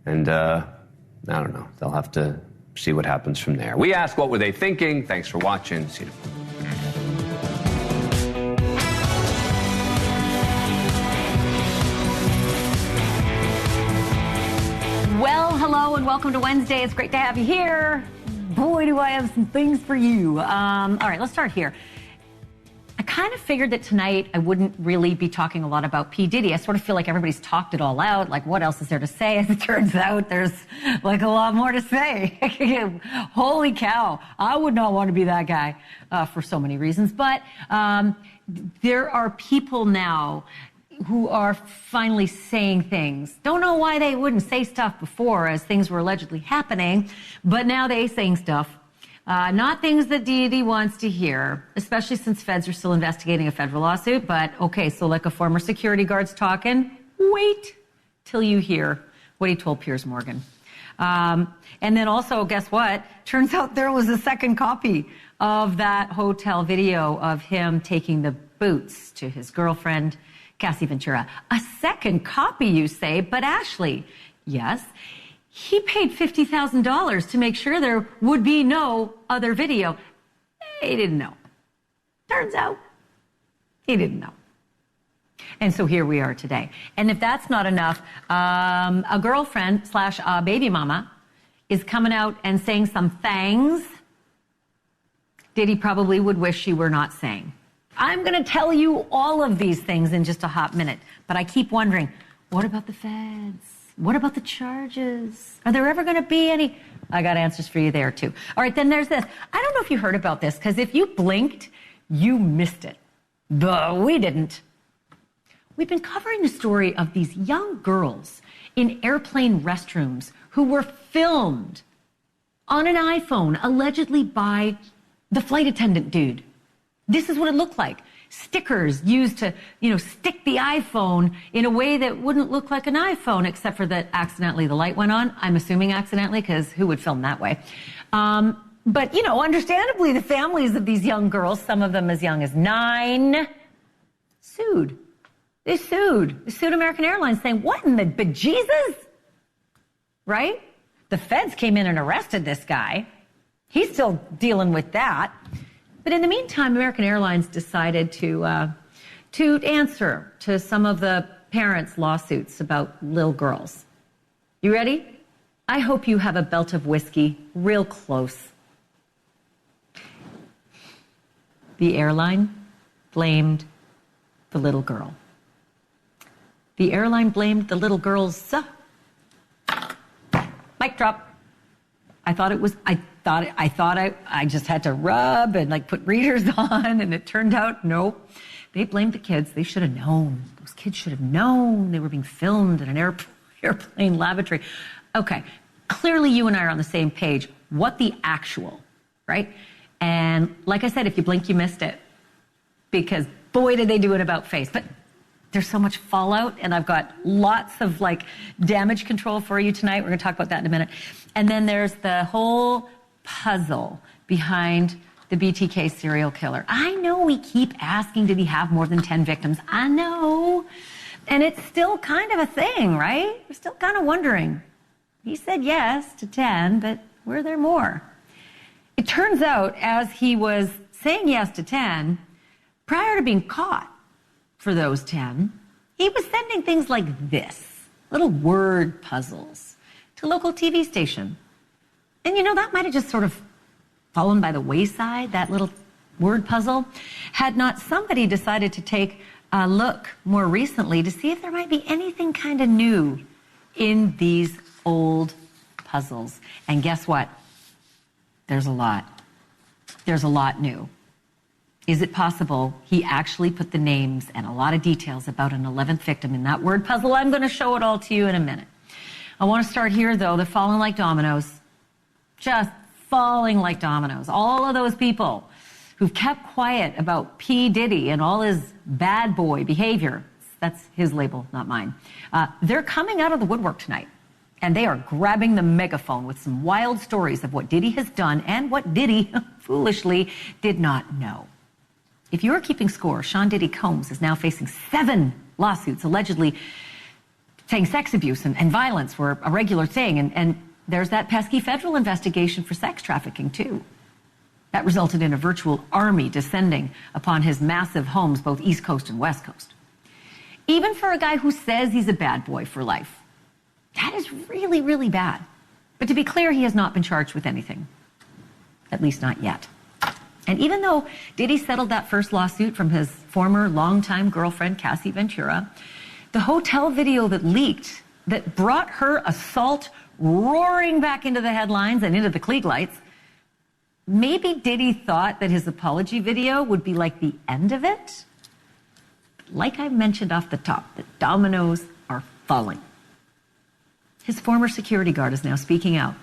And I don't know. They'll have to see what happens from there. We asked, what were they thinking? Thanks for watching. See you tomorrow. Well, hello and welcome to Wednesday. It's great to have you here. Boy, do I have some things for you. All right, let's start here. I kind of figured that tonight I wouldn't really be talking a lot about P. Diddy. I sort of feel like everybody's talked it all out. Like, what else is there to say? As it turns out, there's like a lot more to say. Holy cow. I would not want to be that guy for so many reasons. But there are people now who are finally saying things. Don't know why they wouldn't say stuff before as things were allegedly happening, but now they saying stuff. Not things that Diddy wants to hear, especially since feds are still investigating a federal lawsuit. But okay, so like a former security guard's talking, wait till you hear what he told Piers Morgan. And then also, guess what? Turns out there was a second copy of that hotel video of him taking the boots to his girlfriend, Cassie Ventura. A second copy, you say, but Ashleigh, yes, he paid $50,000 to make sure there would be no other video. He didn't know. Turns out, he didn't know. And so here we are today. And if that's not enough, a girlfriend / baby mama is coming out and saying some things Diddy probably would wish she were not saying. I'm going to tell you all of these things in just a hot minute, but I keep wondering, what about the feds? What about the charges? Are there ever going to be any? I got answers for you there too. All right, then there's this. I don't know if you heard about this, because if you blinked, you missed it. But we didn't. We've been covering the story of these young girls in airplane restrooms who were filmed on an iPhone, allegedly by the flight attendant dude. This is what it looked like. Stickers used to, stick the iPhone in a way that wouldn't look like an iPhone, except for that accidentally the light went on. I'm assuming accidentally, because who would film that way? But, understandably, the families of these young girls, some of them as young as 9, sued. They sued American Airlines, saying, what in the bejesus? Right? The feds came in and arrested this guy. He's still dealing with that. But in the meantime, American Airlines decided to answer to some of the parents' lawsuits about little girls. You ready? I hope you have a belt of whiskey real close. The airline blamed the little girl. The airline blamed the little girl's mic drop. I just had to rub and put readers on, and it turned out, no, they blamed the kids. They should have known. Those kids should have known they were being filmed in an airplane lavatory. Okay, clearly you and I are on the same page. What the actual, right? And like I said, if you blink, you missed it, because boy, did they do it about face. But there's so much fallout, and I've got lots of damage control for you tonight. We're going to talk about that in a minute. And then there's the whole puzzle behind the BTK serial killer. I know we keep asking, did he have more than 10 victims? I know. And it's still kind of a thing, right? We're still kind of wondering. He said yes to 10, but were there more? It turns out, as he was saying yes to 10, prior to being caught for those 10, he was sending things like this, little word puzzles, to local TV station. And that might have just sort of fallen by the wayside, that little word puzzle, had not somebody decided to take a look more recently to see if there might be anything kind of new in these old puzzles. And guess what? There's a lot. There's a lot new. Is it possible he actually put the names and a lot of details about an 11th victim in that word puzzle? I'm going to show it all to you in a minute. I want to start here, though. They're falling like dominoes. Just falling like dominoes. All of those people who've kept quiet about P. Diddy and all his bad boy behavior, that's his label, not mine, they're coming out of the woodwork tonight. And they are grabbing the megaphone with some wild stories of what Diddy has done and what Diddy, foolishly, did not know. If you're keeping score, Sean Diddy Combs is now facing 7 lawsuits allegedly saying sex abuse and violence were a regular thing. And there's that pesky federal investigation for sex trafficking, too. That resulted in a virtual army descending upon his massive homes, both East Coast and West Coast. Even for a guy who says he's a bad boy for life, that is really, really bad. But to be clear, he has not been charged with anything, at least not yet. And even though Diddy settled that first lawsuit from his former longtime girlfriend, Cassie Ventura, the hotel video that leaked that brought her assault roaring back into the headlines and into the Klieg lights, maybe Diddy thought that his apology video would be like the end of it. Like I mentioned off the top, the dominoes are falling. His former security guard is now speaking out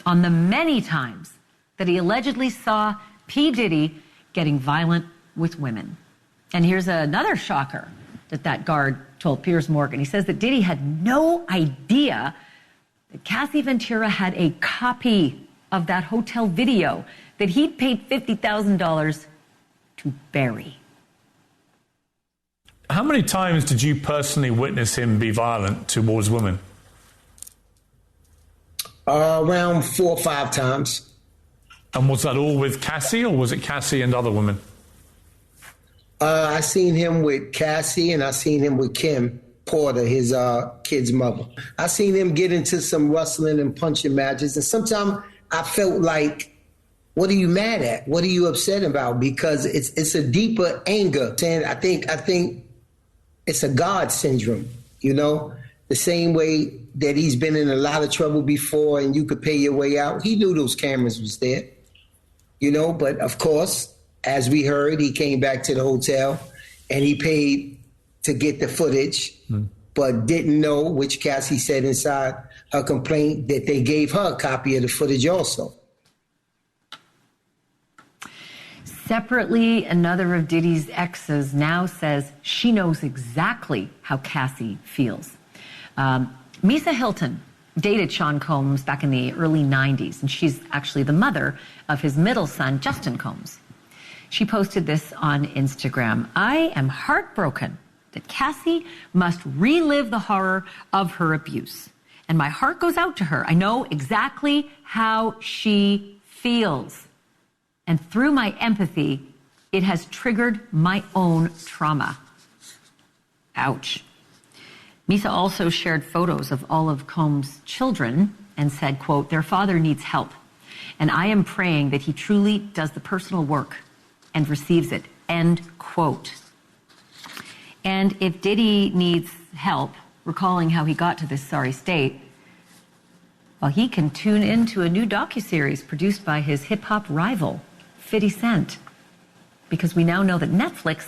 on the many times that he allegedly saw P. Diddy getting violent with women. And here's another shocker that guard told Piers Morgan. He says that Diddy had no idea that Cassie Ventura had a copy of that hotel video that he'd paid $50,000 to bury. How many times did you personally witness him be violent towards women? Around 4 or 5 times. And was that all with Cassie, or was it Cassie and other women? I seen him with Cassie, and I seen him with Kim Porter, his kid's mother. I seen him get into some wrestling and punching matches, and sometimes I felt like, what are you mad at? What are you upset about? Because it's a deeper anger. And I think it's a God syndrome, you know? The same way that he's been in a lot of trouble before and you could pay your way out. He knew those cameras was there, you know? But of course, as we heard, he came back to the hotel and he paid to get the footage, but didn't know, which Cassie said inside her complaint, that they gave her a copy of the footage also. Separately, another of Diddy's exes now says she knows exactly how Cassie feels. Misa Hilton dated Sean Combs back in the early 90s, and she's actually the mother of his middle son, Justin Combs. She posted this on Instagram. I am heartbroken that Cassie must relive the horror of her abuse. And my heart goes out to her. I know exactly how she feels. And through my empathy, it has triggered my own trauma. Ouch. Misa also shared photos of all of Combs' children and said, quote, their father needs help. And I am praying that he truly does the personal work and receives it, end quote. And if Diddy needs help recalling how he got to this sorry state, well, he can tune into a new docuseries produced by his hip-hop rival, 50 Cent, because we now know that Netflix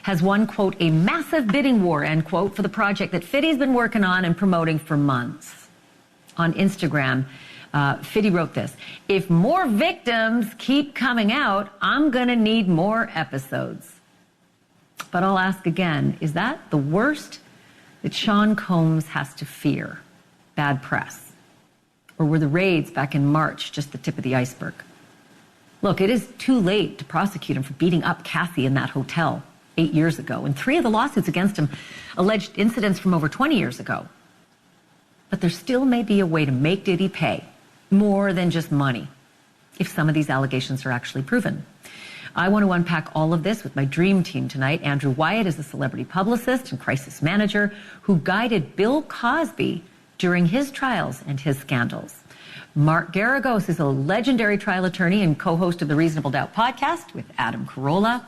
has won, quote, a massive bidding war, end quote, for the project that 50's been working on and promoting for months. On Instagram, 50 wrote this: if more victims keep coming out, I'm going to need more episodes. But I'll ask again, is that the worst that Sean Combs has to fear? Bad press? Or were the raids back in March just the tip of the iceberg? Look, it is too late to prosecute him for beating up Cassie in that hotel 8 years ago, and 3 of the lawsuits against him alleged incidents from over 20 years ago. But there still may be a way to make Diddy pay more than just money if some of these allegations are actually proven. I want to unpack all of this with my dream team tonight. Andrew Wyatt is a celebrity publicist and crisis manager who guided Bill Cosby during his trials and his scandals. Mark Garagos is a legendary trial attorney and co-host of the Reasonable Doubt podcast with Adam Carolla.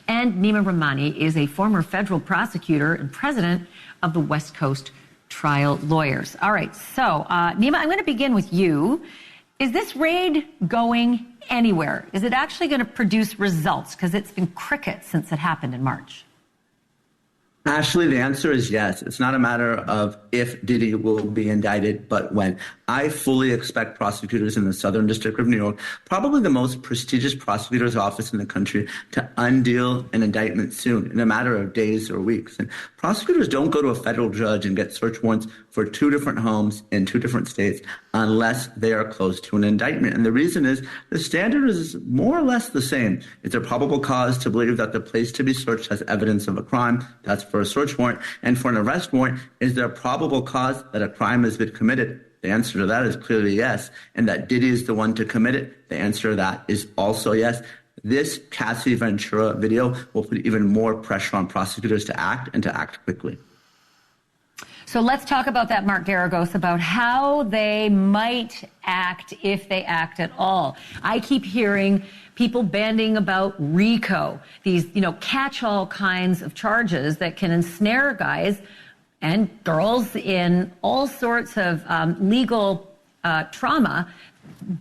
And Nima Rahmani is a former federal prosecutor and president of the West Coast Trial Lawyers. All right, so Nima, I'm going to begin with you. Is this raid going anywhere? Is it actually going to produce results? Because it's been crickets since it happened in March. Ashleigh, the answer is yes. It's not a matter of if Diddy will be indicted, but when. I fully expect prosecutors in the Southern District of New York, probably the most prestigious prosecutor's office in the country, to undeal an indictment soon, in a matter of days or weeks. And prosecutors don't go to a federal judge and get search warrants for 2 different homes in 2 different states unless they are close to an indictment. And the reason is the standard is more or less the same. It's a probable cause to believe that the place to be searched has evidence of a crime. That's for a search warrant and for an arrest warrant. Is there a probable cause that a crime has been committed? The answer to that is clearly yes. And that Diddy is the one to commit it? The answer to that is also yes. This Cassie Ventura video will put even more pressure on prosecutors to act and to act quickly. So let's talk about that, Mark Garagos, about how they might act if they act at all. I keep hearing people banding about RICO, these, catch-all kinds of charges that can ensnare guys and girls in all sorts of legal trauma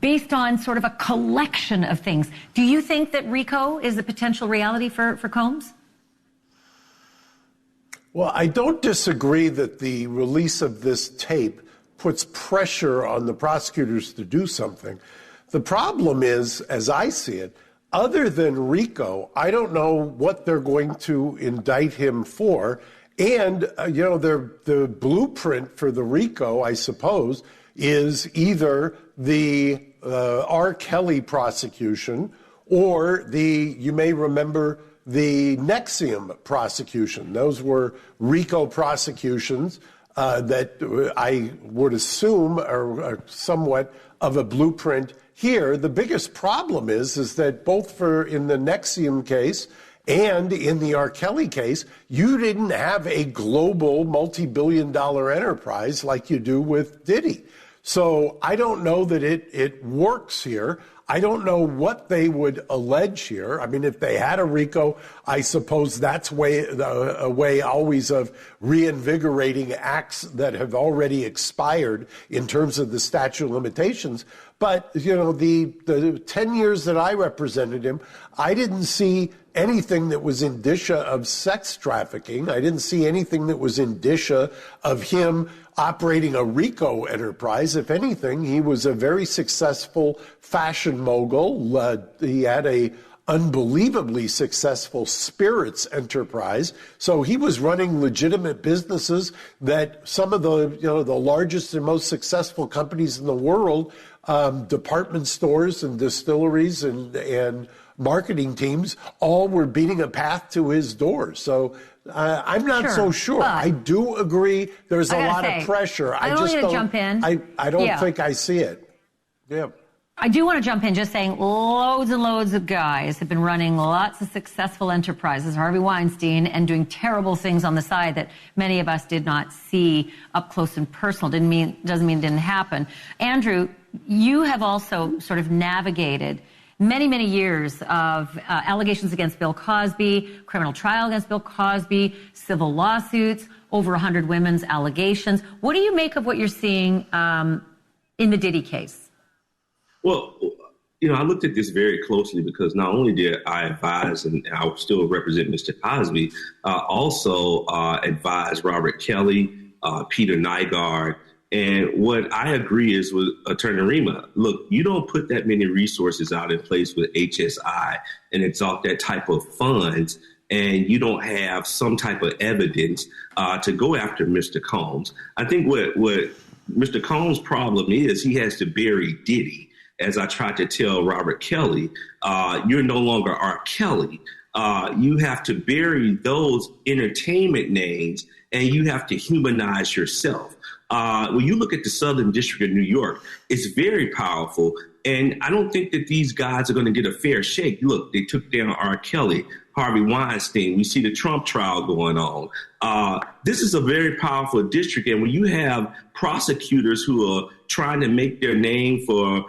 based on sort of a collection of things. Do you think that RICO is a potential reality for Combs? Well, I don't disagree that the release of this tape puts pressure on the prosecutors to do something. The problem is, as I see it, other than RICO, I don't know what they're going to indict him for. And, the blueprint for the RICO, I suppose, is either the R. Kelly prosecution or you may remember, the NXIVM prosecution. Those were RICO prosecutions that I would assume are somewhat of a blueprint here. The biggest problem is that both in the NXIVM case and in the R. Kelly case, you didn't have a global multi-billion-dollar enterprise like you do with Diddy. So I don't know that it works here. I don't know what they would allege here. I mean, if they had a RICO, I suppose that's a way always of reinvigorating acts that have already expired in terms of the statute of limitations. But, the 10 years that I represented him, I didn't see anything that was indicia of sex trafficking. I didn't see anything that was indicia of him operating a RICO enterprise. If anything, he was a very successful fashion mogul. He had a unbelievably successful spirits enterprise. So he was running legitimate businesses that some of the largest and most successful companies in the world, department stores and distilleries and marketing teams, all were beating a path to his doors. So I'm not so sure. I do agree there's a lot of pressure. I just don't jump in. I don't think I see it. Yeah. I do want to jump in just saying loads and loads of guys have been running lots of successful enterprises, Harvey Weinstein, and doing terrible things on the side that many of us did not see up close and personal. Doesn't mean it didn't happen. Andrew, you have also sort of navigated many, many years of allegations against Bill Cosby, criminal trial against Bill Cosby, civil lawsuits, over 100 women's allegations. What do you make of what you're seeing in the Diddy case? Well, I looked at this very closely because not only did I advise, and I still represent Mr. Cosby, also advise Robert Kelly, Peter Nygaard. And what I agree is with Attorney Rima, look, you don't put that many resources out in place with HSI and exalt that type of funds, and you don't have some type of evidence to go after Mr. Combs. I think what Mr. Combs' problem is he has to bury Diddy. As I tried to tell Robert Kelly, you're no longer R. Kelly. You have to bury those entertainment names, and you have to humanize yourself. When you look at the Southern District of New York, it's very powerful. And I don't think that these guys are going to get a fair shake. Look, they took down R. Kelly, Harvey Weinstein. We see the Trump trial going on. This is a very powerful district. And when you have prosecutors who are trying to make their name for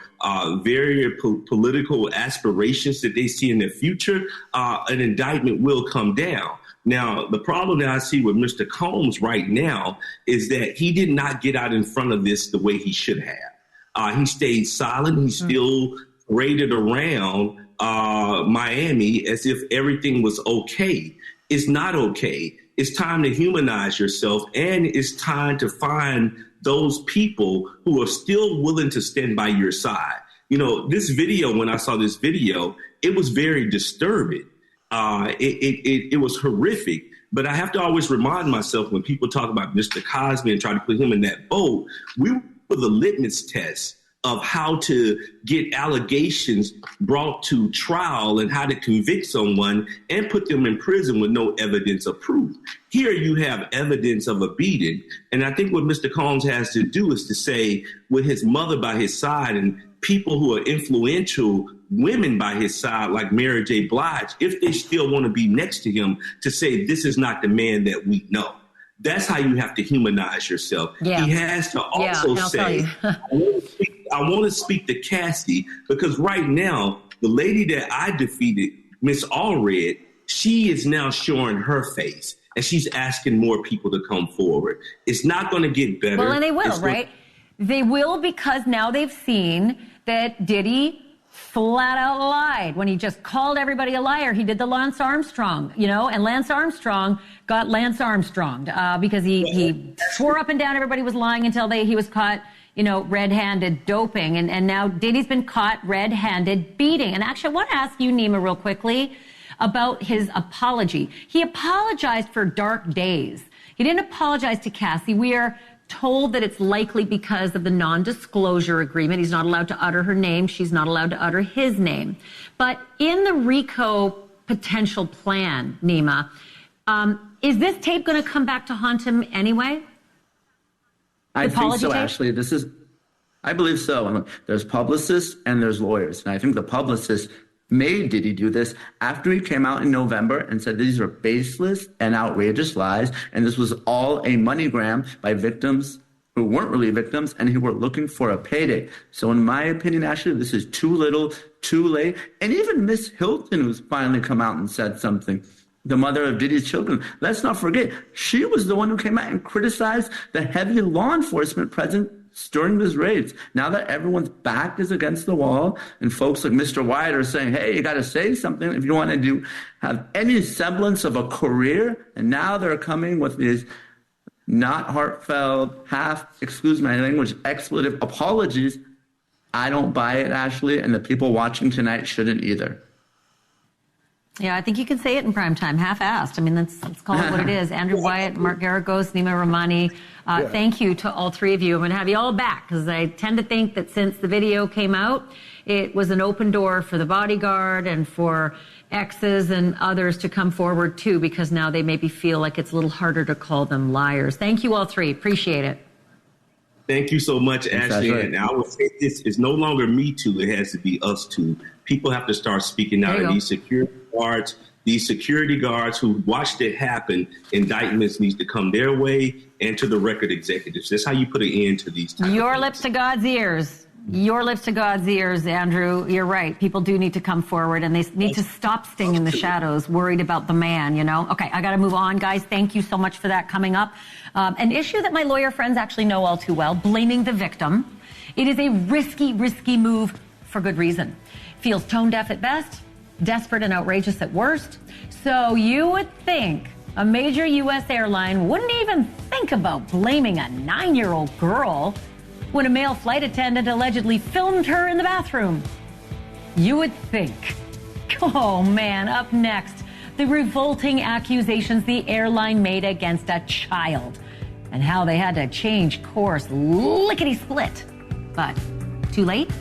very political aspirations that they see in the future, an indictment will come down. Now, the problem that I see with Mr. Combs right now is that he did not get out in front of this the way he should have. He stayed silent. He still raided around Miami as if everything was okay. It's not okay. It's time to humanize yourself, and it's time to find those people who are still willing to stand by your side. This video, when I saw this video, it was very disturbing. It was horrific. But I have to always remind myself when people talk about Mr. Cosby and try to put him in that boat, we were the litmus test of how to get allegations brought to trial and how to convict someone and put them in prison with no evidence of proof. Here you have evidence of a beating. And I think what Mr. Combs has to do is to say, with his mother by his side and people who are influential women by his side, like Mary J. Blige, if they still want to be next to him, to say, this is not the man that we know. That's how you have to humanize yourself. Yeah. He has to also say, I want to speak to Cassie, because right now, the lady that I defeated, Miss Allred, she is now showing her face, and she's asking more people to come forward. It's not going to get better. Well, and they will, right? They will, because now they've seen that Diddy flat out lied when he just called everybody a liar. He did the Lance Armstrong, and Lance Armstrong got Lance Armstronged because he swore up and down everybody was lying until he was caught, red-handed doping. And now Diddy's been caught red-handed beating. And actually, I want to ask you, Nima, real quickly about his apology. He apologized for dark days. He didn't apologize to Cassie. We are told that it's likely because of the non-disclosure agreement. He's not allowed to utter her name. She's not allowed to utter his name. But in the RICO potential plan, Nima, is this tape going to come back to haunt him anyway? I think so, Ashleigh. I believe so. There's publicists and there's lawyers. And I think the publicist made Diddy do this after he came out in November and said these are baseless and outrageous lies, and this was all a money grab by victims who weren't really victims and who were looking for a payday. So in my opinion, Ashleigh, this is too little, too late. And even Miss Hilton, who's finally come out and said something, the mother of Diddy's children, let's not forget, she was the one who came out and criticized the heavy law enforcement presence during these raids. Now that everyone's back is against the wall and folks like Mr. Wyatt are saying, hey, you got to say something if you want to have any semblance of a career. And now they're coming with these not heartfelt, excuse my language, expletive apologies. I don't buy it, Ashleigh, and the people watching tonight shouldn't either. Yeah, I think you can say it in prime time, half-assed. I mean, let's call it what it is. Andrew Wyatt, Mark Garagos, Nima Rahmani, thank you to all three of you. I'm going to have you all back because I tend to think that since the video came out, it was an open door for the bodyguard and for exes and others to come forward too, because now they maybe feel like it's a little harder to call them liars. Thank you all three. Appreciate it. Thank you so much, Ashleigh. And I would say this is no longer me too. It has to be us too. People have to start speaking out. These security guards who watched it happen, indictments needs to come their way and to the record executives. That's how you put an end to these types Your lips to God's ears. Your lips to God's ears, Andrew. You're right. People do need to come forward, and they need to stop staying in the shadows, worried about the man, Okay, I got to move on, guys. Thank you so much for that. Coming up, an issue that my lawyer friends actually know all too well, blaming the victim. It is a risky move for good reason. Feels tone deaf at best, desperate and outrageous at worst. So you would think a major U.S. airline wouldn't even think about blaming a 9-year-old girl when a male flight attendant allegedly filmed her in the bathroom. You would think. Oh, man, up next, the revolting accusations the airline made against a child and how they had to change course lickety-split. But too late?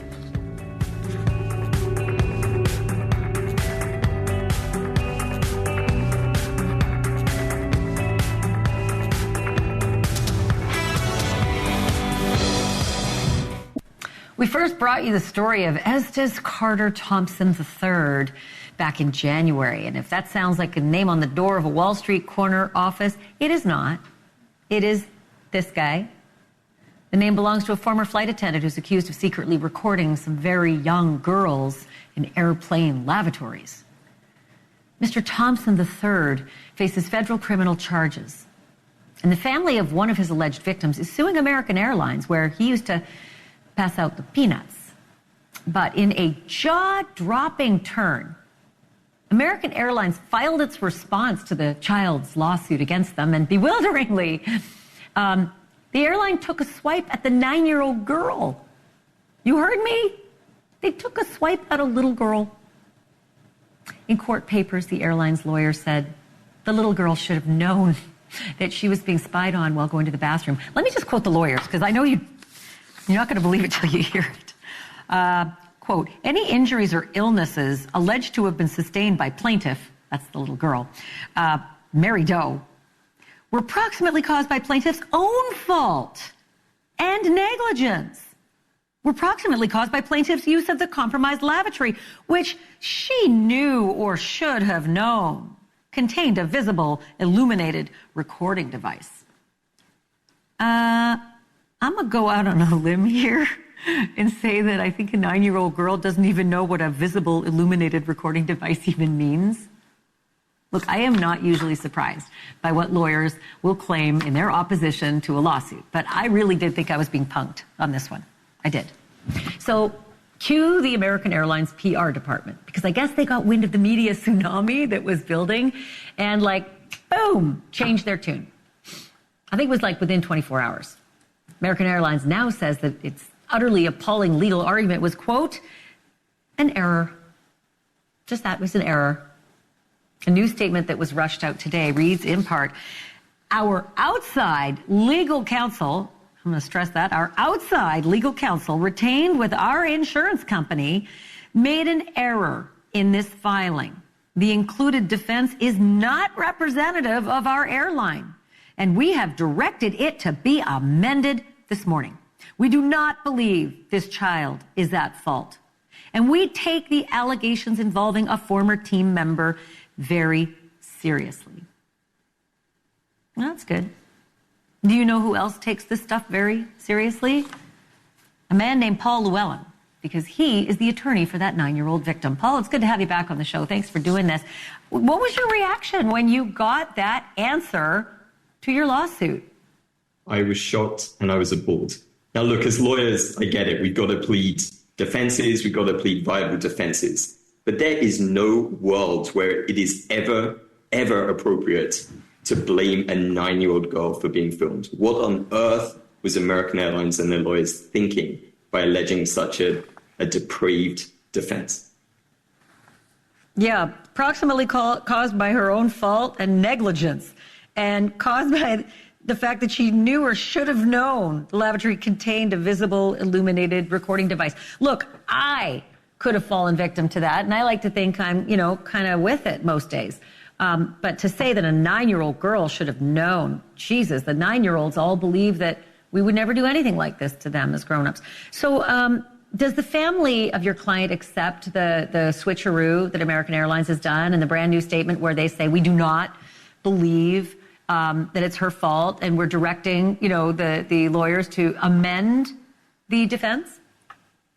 We first brought you the story of Estes Carter Thompson III back in January. And if that sounds like a name on the door of a Wall Street corner office, it is not. It is this guy. The name belongs to a former flight attendant who's accused of secretly recording some very young girls in airplane lavatories. Mr. Thompson III faces federal criminal charges. And the family of one of his alleged victims is suing American Airlines, where he used to pass out the peanuts. But in a jaw-dropping turn, American Airlines filed its response to the child's lawsuit against them, and bewilderingly, the airline took a swipe at the 9-year-old girl. You heard me? They took a swipe at a little girl. In court papers, the airline's lawyer said the little girl should have known that she was being spied on while going to the bathroom. Let me just quote the lawyers, because I know you're not going to believe it till you hear it. Quote, any injuries or illnesses alleged to have been sustained by plaintiff, that's the little girl, Mary Doe, were approximately caused by plaintiff's own fault and negligence. Were approximately caused by plaintiff's use of the compromised lavatory, which she knew or should have known contained a visible, illuminated recording device. I'm going to go out on a limb here and say that I think a 9-year-old girl doesn't even know what a visible, illuminated recording device even means. Look, I am not usually surprised by what lawyers will claim in their opposition to a lawsuit, but I really did think I was being punked on this one. I did. So, cue the American Airlines PR department, because I guess they got wind of the media tsunami that was building and, boom, changed their tune. I think it was within 24 hours. American Airlines now says that its utterly appalling legal argument was, quote, an error. Just that was an error. A new statement that was rushed out today reads in part, our outside legal counsel, I'm going to stress that, our outside legal counsel retained with our insurance company made an error in this filing. The included defense is not representative of our airline, and we have directed it to be amended this morning. We do not believe this child is at fault, and we take the allegations involving a former team member very seriously. That's good. Do you know who else takes this stuff very seriously? A man named Paul Llewellyn, because he is the attorney for that 9-year-old victim. Paul, it's good to have you back on the show. Thanks for doing this. What was your reaction when you got that answer to your lawsuit? I was shocked and I was appalled. Now, look, as lawyers, I get it. We've got to plead defenses. We've got to plead viable defenses. But there is no world where it is ever appropriate to blame a 9-year-old girl for being filmed. What on earth was American Airlines and their lawyers thinking by alleging such a depraved defense? Yeah, approximately caused by her own fault and negligence, and caused by the fact that she knew or should have known the lavatory contained a visible, illuminated recording device. Look, I could have fallen victim to that, and I like to think I'm, kind of with it most days. But to say that a 9-year-old girl should have known, Jesus, the 9-year-olds all believe that we would never do anything like this to them as grown-ups. So does the family of your client accept the switcheroo that American Airlines has done and the brand new statement where they say we do not believe that it's her fault and we're directing, the lawyers to amend the defense?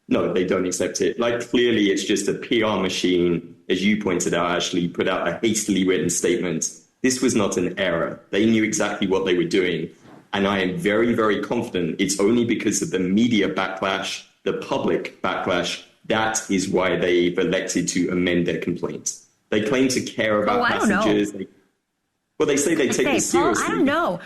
No, they don't accept it. Clearly, it's just a PR machine. As you pointed out, Ashleigh, put out a hastily written statement. This was not an error. They knew exactly what they were doing. And I am very, very confident it's only because of the media backlash, the public backlash, that is why they've elected to amend their complaint. They claim to care about passengers. They say they take this seriously. Paul, I don't know.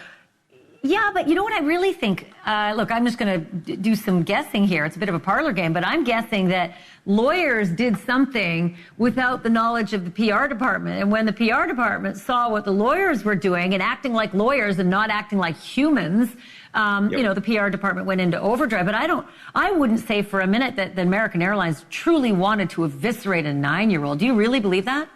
Yeah, but you know what I really think? Look, I'm just going to do some guessing here. It's a bit of a parlor game, but I'm guessing that lawyers did something without the knowledge of the PR department. And when the PR department saw what the lawyers were doing and acting like lawyers and not acting like humans, the PR department went into overdrive. But I wouldn't say for a minute that the American Airlines truly wanted to eviscerate a 9-year-old. Do you really believe that?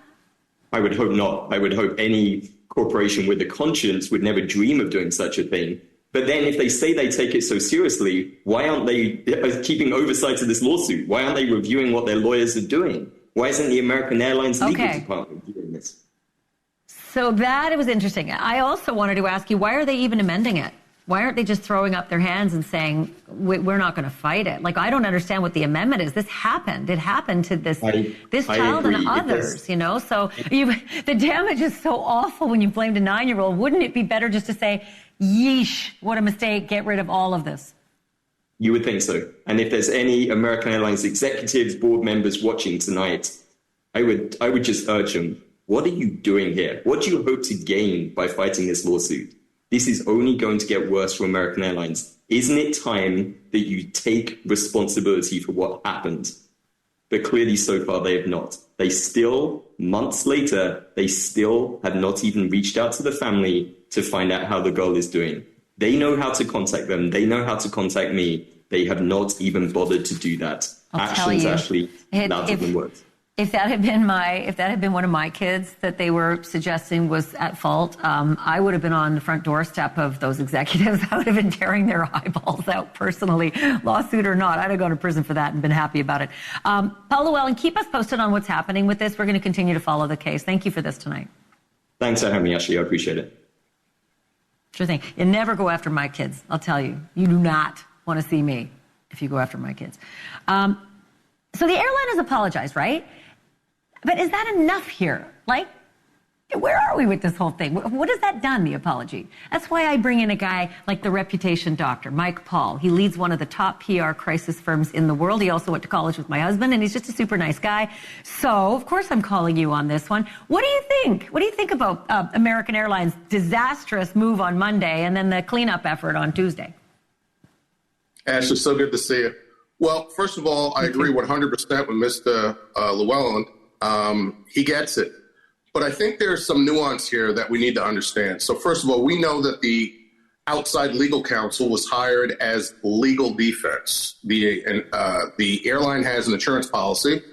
I would hope not. I would hope any corporation with a conscience would never dream of doing such a thing. But then if they say they take it so seriously, why aren't they keeping oversight of this lawsuit? Why aren't they reviewing what their lawyers are doing? Why isn't the American Airlines legal department doing this? So that was interesting. I also wanted to ask you, why are they even amending it? Why aren't they just throwing up their hands and saying, we're not going to fight it? I don't understand what the amendment is. This happened. It happened to this child and others, So the damage is so awful when you blamed a 9-year-old. Wouldn't it be better just to say, yeesh, what a mistake, get rid of all of this? You would think so. And if there's any American Airlines executives, board members watching tonight, I would just urge them, what are you doing here? What do you hope to gain by fighting this lawsuit? This is only going to get worse for American Airlines. Isn't it time that you take responsibility for what happened? But clearly so far they have not. They still, months later, they still have not even reached out to the family to find out how the girl is doing. They know how to contact them. They know how to contact me. They have not even bothered to do that. Actions actually louder than words. If that had been one of my kids that they were suggesting was at fault, I would have been on the front doorstep of those executives. I would have been tearing their eyeballs out personally, lawsuit or not. I'd have gone to prison for that and been happy about it. Paul Llewellyn, keep us posted on what's happening with this. We're going to continue to follow the case. Thank you for this tonight. Thanks for having me, Ashleigh. I appreciate it. Sure thing. You never go after my kids. I'll tell you. You do not want to see me if you go after my kids. So the airline has apologized, right? But is that enough here? Like, where are we with this whole thing? What has that done, the apology? That's why I bring in a guy like the reputation doctor, Mike Paul. He leads one of the top PR crisis firms in the world. He also went to college with my husband, and he's just a super nice guy. So, of course, I'm calling you on this one. What do you think? What do you think about American Airlines' disastrous move on Monday and then the cleanup effort on Tuesday? Ashley, so good to see you. Well, first of all, I agree 100% with Mr. Llewellyn. He gets it. But I think there's some nuance here that we need to understand. So first of all, we know that the outside legal counsel was hired as legal defense. The airline has an insurance policy.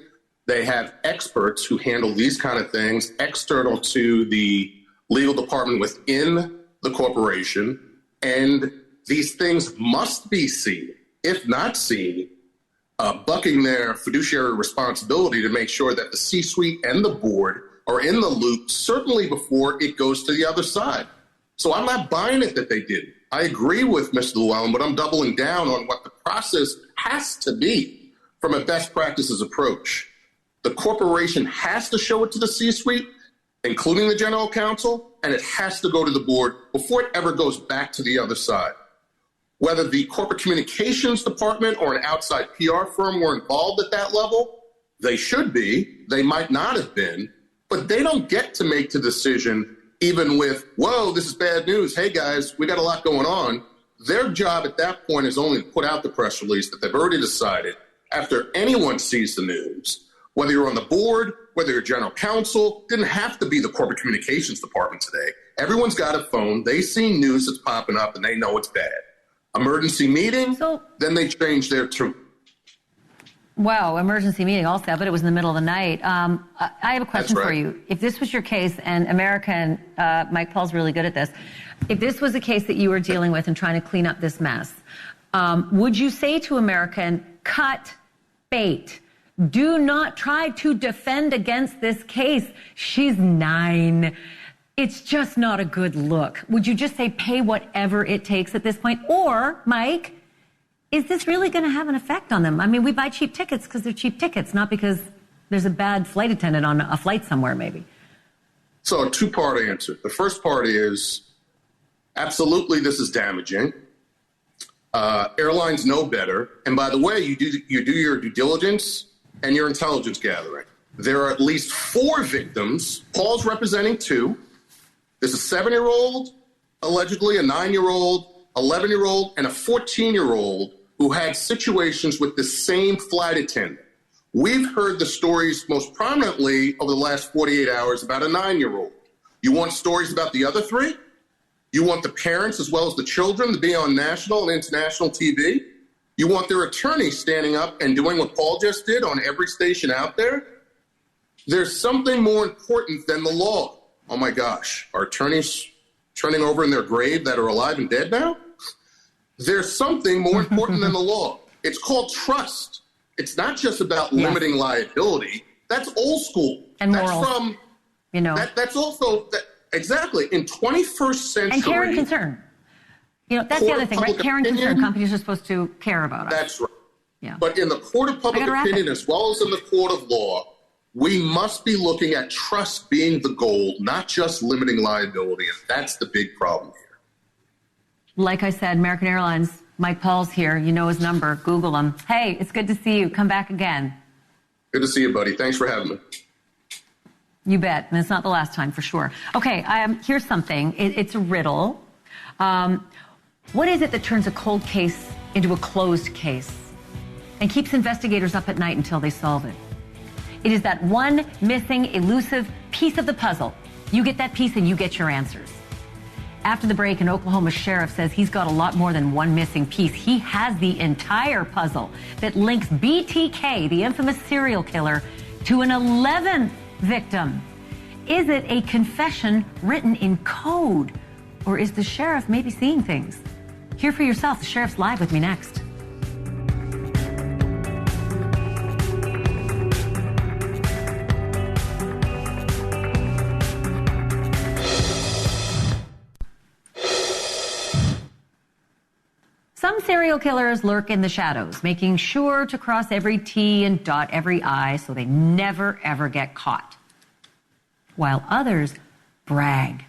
They have experts who handle these kind of things external to the legal department within the corporation. And these things must be seen, if not seen, bucking their fiduciary responsibility to make sure that the C-suite and the board are in the loop, certainly before it goes to the other side. So I'm not buying it that they didn't. I agree with Mr. Llewellyn, but I'm doubling down on what the process has to be from a best practices approach. The corporation has to show it to the C-suite, including the general counsel, and it has to go to the board before it ever goes back to the other side. Whether the corporate communications department or an outside PR firm were involved at that level, they should be. They might not have been, but they don't get to make the decision even with, whoa, this is bad news. Hey, guys, we got a lot going on. Their job at that point is only to put out the press release that they've already decided after anyone sees the news. Whether you're on the board, whether you're general counsel, didn't have to be the corporate communications department today. Everyone's got a phone. They see news that's popping up and they know it's bad. Emergency meeting, then they change their tune. Wow, emergency meeting also, but it was in the middle of the night. I have a question for you. If this was your case, and American, Mike Paul's really good at this, if this was a case that you were dealing with and trying to clean up this mess, would you say to American, cut bait? Do not try to defend against this case. She's 9. It's just not a good look. Would you just say pay whatever it takes at this point? Or, Mike, is this really going to have an effect on them? I mean, we buy cheap tickets because they're cheap tickets, not because there's a bad flight attendant on a flight somewhere, maybe. So a two-part answer. The first part is absolutely this is damaging. Airlines know better. And by the way, you do your due diligence and your intelligence gathering. There are at least 4 victims. Paul's representing 2. There's a 7-year-old, allegedly a 9-year-old, 11-year-old, and a 14-year-old who had situations with the same flight attendant. We've heard the stories most prominently over the last 48 hours about a 9-year-old. You want stories about the other 3? You want the parents as well as the children to be on national and international TV? You want their attorneys standing up and doing what Paul just did on every station out there? There's something more important than the law. Oh my gosh, are attorneys turning over in their grave that are alive and dead now? There's something more important than the law. It's called trust. It's not just about limiting liability. That's old school. And that's morals. From, you know. That's also, exactly, in 21st century. And care and concern. You know, that's the other thing, right? Care and concern. Companies are supposed to care about us. That's right. Yeah. But in the court of public opinion, as well as in the court of law, we must be looking at trust being the goal, not just limiting liability. And that's the big problem here. Like I said, American Airlines, Mike Paul's here. You know his number. Google him. Hey, it's good to see you. Come back again. Good to see you, buddy. Thanks for having me. You bet. And it's not the last time, for sure. Okay, here's something. It's a riddle. What is it that turns a cold case into a closed case and keeps investigators up at night until they solve it? It is that one missing, elusive piece of the puzzle. You get that piece and you get your answers. After the break, an Oklahoma sheriff says he's got a lot more than one missing piece. He has the entire puzzle that links BTK, the infamous serial killer, to an 11th victim. Is it a confession written in code? Or is the sheriff maybe seeing things? Hear for yourself. The sheriff's live with me next. Some serial killers lurk in the shadows, making sure to cross every T and dot every I so they never, ever get caught. While others brag.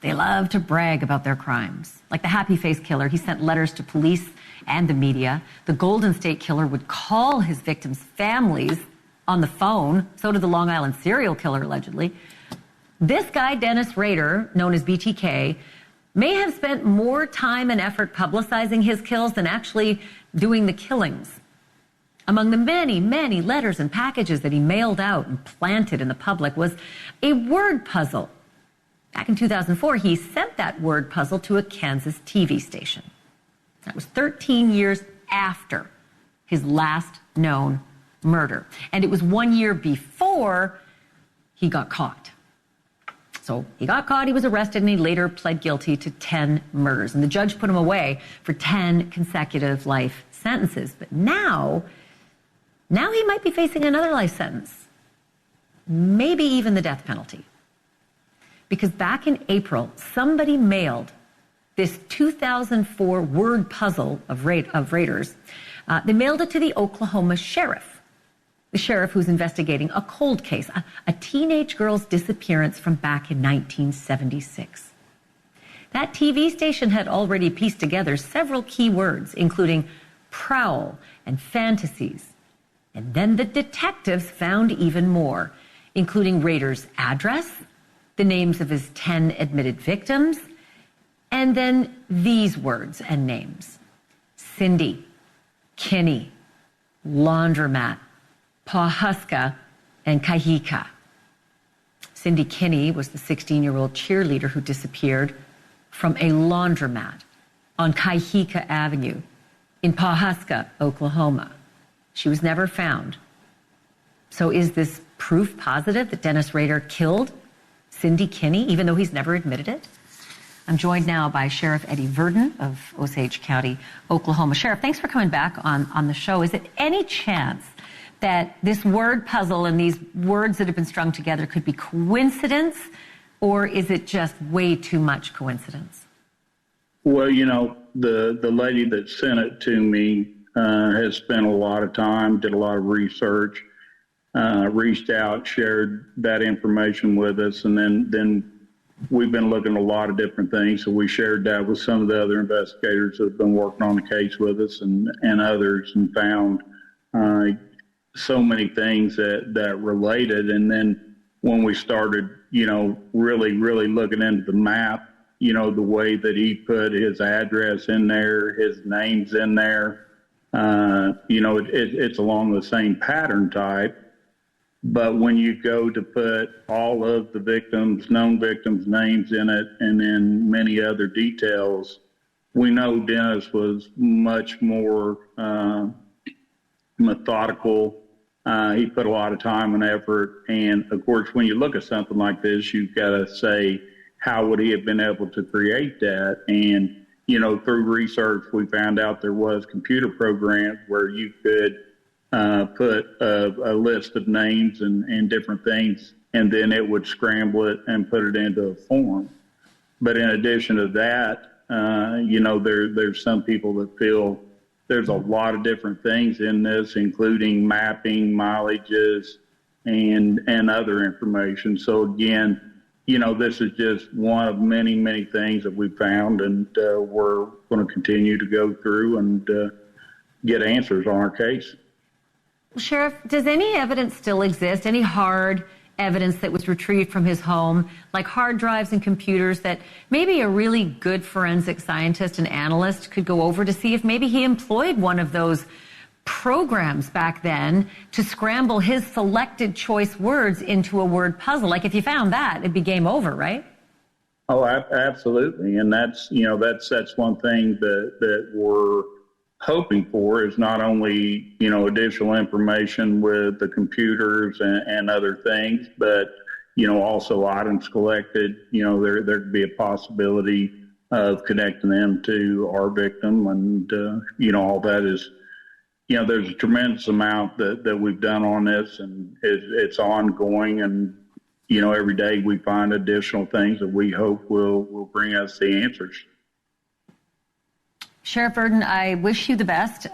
They love to brag about their crimes. Like the Happy Face killer, he sent letters to police and the media. The Golden State killer would call his victims' families on the phone. So did the Long Island serial killer, allegedly. This guy, Dennis Rader, known as BTK, may have spent more time and effort publicizing his kills than actually doing the killings. Among the many, many letters and packages that he mailed out and planted in the public was a word puzzle. Back in 2004, he sent that word puzzle to a Kansas TV station. That was 13 years after his last known murder. And it was 1 year before he got caught. So he got caught, he was arrested, and he later pled guilty to 10 murders. And the judge put him away for 10 consecutive life sentences. But now he might be facing another life sentence. Maybe even the death penalty. Because back in April, somebody mailed this 2004 word puzzle of Raiders. They mailed it to the Oklahoma sheriff. The sheriff who's investigating a cold case, a teenage girl's disappearance from back in 1976. That TV station had already pieced together several key words, including prowl and fantasies. And then the detectives found even more, including Rader's address, the names of his 10 admitted victims, and then these words and names: Cindy, Kinney, laundromat, Pawhuska, and Kahika. Cindy Kinney was the 16-year-old cheerleader who disappeared from a laundromat on Kahika Avenue in Pawhuska, Oklahoma. She was never found. So is this proof positive that Dennis Rader killed Cindy Kinney, even though he's never admitted it? I'm joined now by Sheriff Eddie Verdon of Osage County, Oklahoma. Sheriff, thanks for coming back on the show. Is it any chance that this word puzzle and these words that have been strung together could be coincidence, or is it just way too much coincidence? Well, you know, the lady that sent it to me has spent a lot of time, did a lot of research, reached out, shared that information with us, and then we've been looking at a lot of different things. So we shared that with some of the other investigators that have been working on the case with us and others, and found so many things that related. And then when we started, you know, really looking into the map, you know, the way that he put his address in there, his name's in there, you know, it's along the same pattern type. But when you go to put all of the victims, known victims' names in it, and then many other details, we know Dennis was much more methodical. He put a lot of time and effort. And, of course, when you look at something like this, you've got to say, how would he have been able to create that? And, you know, through research, we found out there was computer programs where you could put a list of names and different things, and then it would scramble it and put it into a form. But in addition to that, you know, there's some people that feel there's a lot of different things in this, including mapping, mileages, and other information. So again, you know, this is just one of many, many things that we found, and we're going to continue to go through and get answers on our case. Sheriff, does any evidence still exist, any hard evidence that was retrieved from his home, like hard drives and computers, that maybe a really good forensic scientist and analyst could go over to see if maybe he employed one of those programs back then to scramble his selected choice words into a word puzzle? Like if you found that, it'd be game over, right? Oh, absolutely. And that's one thing that we're hoping for is not only, additional information with the computers and other things, but, also items collected, there could be a possibility of connecting them to our victim. And, all that is, there's a tremendous amount that we've done on this, and it's ongoing. And, every day we find additional things that we hope will bring us the answers. Sheriff Verdon, I wish you the best.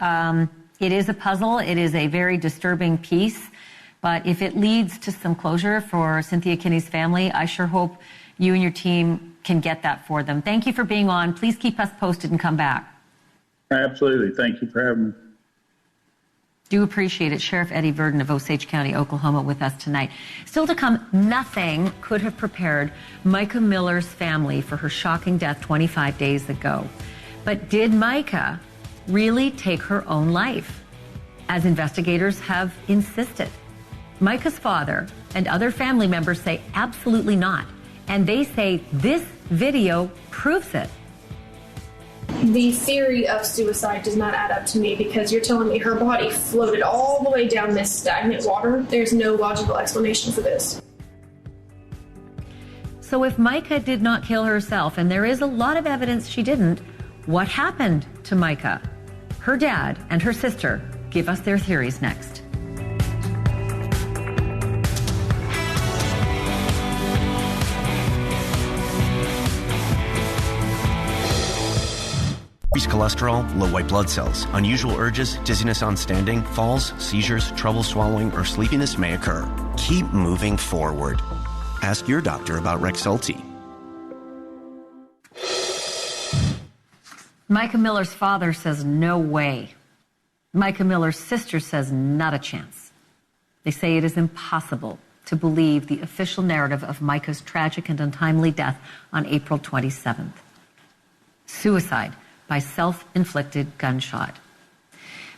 It is a puzzle. It is a very disturbing piece. But if it leads to some closure for Cynthia Kinney's family, I sure hope you and your team can get that for them. Thank you for being on. Please keep us posted and come back. Absolutely. Thank you for having me. Do appreciate it. Sheriff Eddie Verdon of Osage County, Oklahoma, with us tonight. Still to come, nothing could have prepared Micah Miller's family for her shocking death 25 days ago. But did Micah really take her own life, as investigators have insisted? Micah's father and other family members say absolutely not. And they say this video proves it. The theory of suicide does not add up to me, because you're telling me her body floated all the way down this stagnant water. There's no logical explanation for this. So if Micah did not kill herself, and there is a lot of evidence she didn't, what happened to Micah? Her dad and her sister give us their theories next. Increased cholesterol, low white blood cells, unusual urges, dizziness on standing, falls, seizures, trouble swallowing, or sleepiness may occur. Keep moving forward. Ask your doctor about Rexulti. Micah Miller's father says no way. Micah Miller's sister says not a chance. They say it is impossible to believe the official narrative of Micah's tragic and untimely death on April 27th. Suicide by self-inflicted gunshot.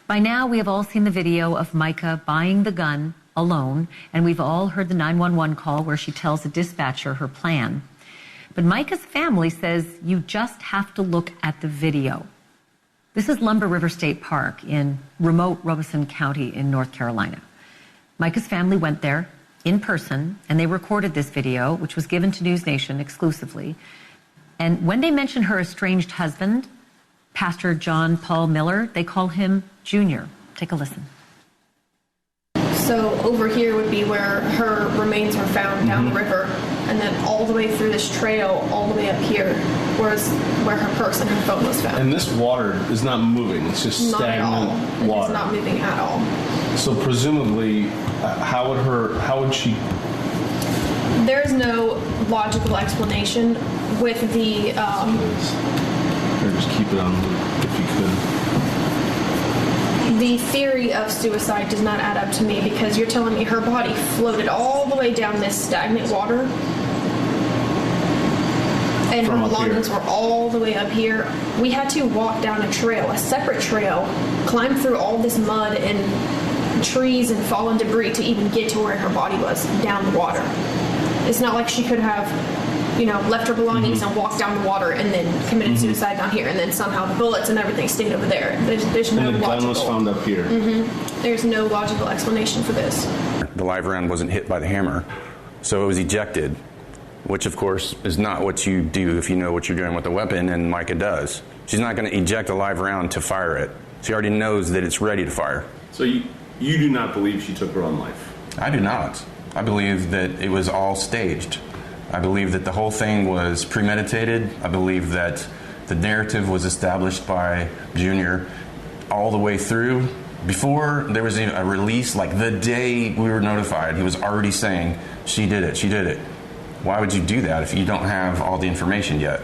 By now, we have all seen the video of Micah buying the gun alone, and we've all heard the 911 call where she tells the dispatcher her plan. But Micah's family says you just have to look at the video. This is Lumber River State Park in remote Robeson County in North Carolina. Micah's family went there in person, and they recorded this video, which was given to NewsNation exclusively. And when they mention her estranged husband, Pastor John Paul Miller, they call him Junior. Take a listen. So over here would be where her remains were found down the river, and then all the way through this trail, all the way up here, was where her purse and her phone was found. And this water is not moving; it's just stagnant water. It's not moving at all. So presumably, how would she? There's no logical explanation with the. Or just keep it on if you could. The theory of suicide does not add up to me, because you're telling me her body floated all the way down this stagnant water, and her belongings were all the way up here. We had to walk down a trail, a separate trail, climb through all this mud and trees and fallen debris to even get to where her body was, down the water. It's not like she could have, left her belongings and walked down the water and then committed suicide down here, and then somehow the bullets and everything stayed over there. There's no and the logical. gun was found up here. There's no logical explanation for this. The live round wasn't hit by the hammer, so it was ejected, which of course is not what you do if you know what you're doing with a weapon, and Micah does. She's not going to eject a live round to fire it. She already knows that it's ready to fire. So you do not believe she took her own life? I do not. I believe that it was all staged. I believe that the whole thing was premeditated. I believe that the narrative was established by Junior all the way through. Before there was a release, like the day we were notified, he was already saying, she did it, she did it. Why would you do that if you don't have all the information yet?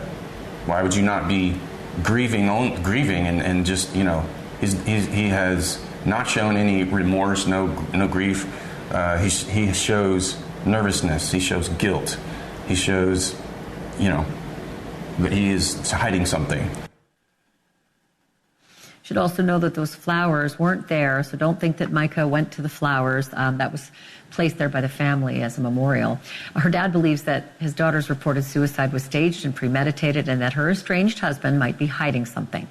Why would you not be grieving and just, he has not shown any remorse, no grief. He shows nervousness, he shows guilt. He shows, that he is hiding something. Should also know that those flowers weren't there, so don't think that Micah went to the flowers. That was placed there by the family as a memorial. Her dad believes that his daughter's reported suicide was staged and premeditated and that her estranged husband might be hiding something.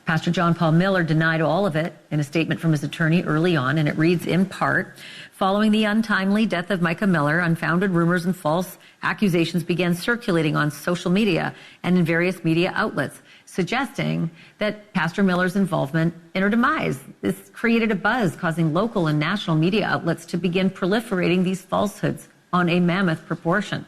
Pastor John Paul Miller denied all of it in a statement from his attorney early on, and it reads in part, following the untimely death of Micah Miller, unfounded rumors and false accusations began circulating on social media and in various media outlets, suggesting that Pastor Miller's involvement in her demise. This created a buzz, causing local and national media outlets to begin proliferating these falsehoods on a mammoth proportion.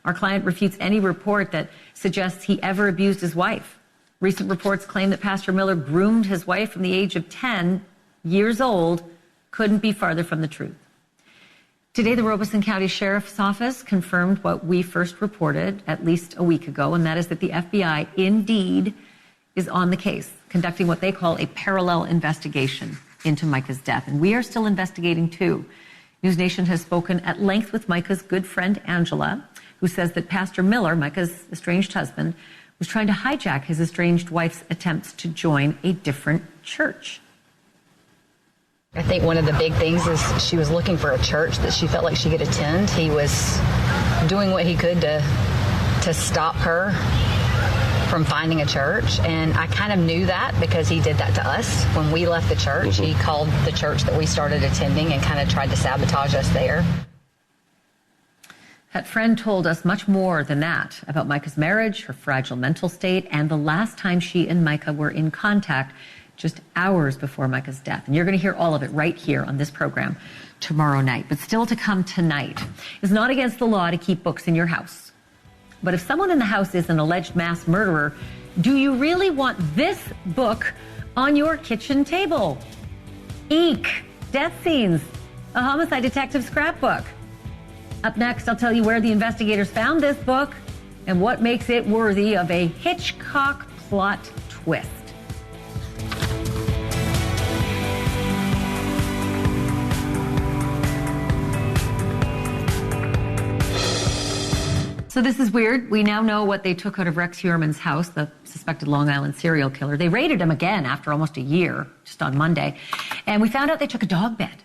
Our client refutes any report that suggests he ever abused his wife. Recent reports claim that Pastor Miller groomed his wife from the age of 10 years old. Couldn't be farther from the truth. Today, the Robeson County Sheriff's Office confirmed what we first reported at least a week ago, and that is that the FBI indeed is on the case, conducting what they call a parallel investigation into Micah's death. And we are still investigating too. NewsNation has spoken at length with Micah's good friend Angela, who says that Pastor Miller, Micah's estranged husband, was trying to hijack his estranged wife's attempts to join a different church. I think one of the big things is she was looking for a church that she felt like she could attend. He was doing what he could to stop her from finding a church. And I kind of knew that because he did that to us. When we left the church, he called the church that we started attending and kind of tried to sabotage us there. That friend told us much more than that about Micah's marriage, her fragile mental state, and the last time she and Micah were in contact just hours before Micah's death. And you're going to hear all of it right here on this program tomorrow night. But still to come tonight, it's not against the law to keep books in your house. But if someone in the house is an alleged mass murderer, do you really want this book on your kitchen table? Eek! Death Scenes, a homicide detective scrapbook. Up next, I'll tell you where the investigators found this book and what makes it worthy of a Hitchcock plot twist. So this is weird. We now know what they took out of Rex Heuermann's house, the suspected Long Island serial killer. They raided him again after almost a year, just on Monday. And we found out they took a dog bed.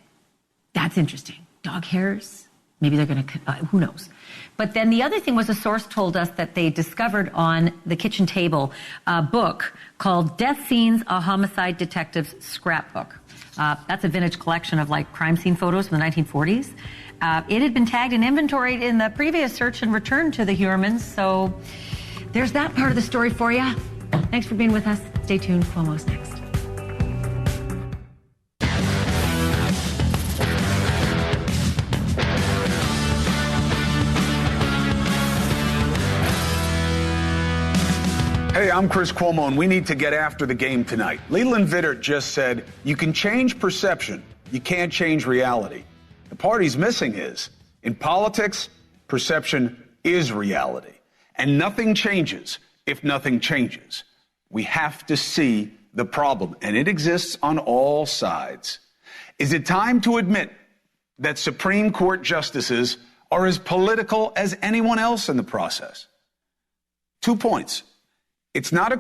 That's interesting. Dog hairs. Maybe they're going to, who knows. But then the other thing was a source told us that they discovered on the kitchen table a book called Death Scenes, a Homicide Detective's Scrapbook. That's a vintage collection of like crime scene photos from the 1940s. It had been tagged and inventoried in the previous search and returned to the Heuermanns. So there's that part of the story for you. Thanks for being with us. Stay tuned. Cuomo's next. Hey, I'm Chris Cuomo, and we need to get after the game tonight. Leland Vittert just said, you can change perception, you can't change reality. The part he's missing is, in politics, perception is reality. And nothing changes if nothing changes. We have to see the problem, and it exists on all sides. Is it time to admit that Supreme Court justices are as political as anyone else in the process? 2 points. It's not a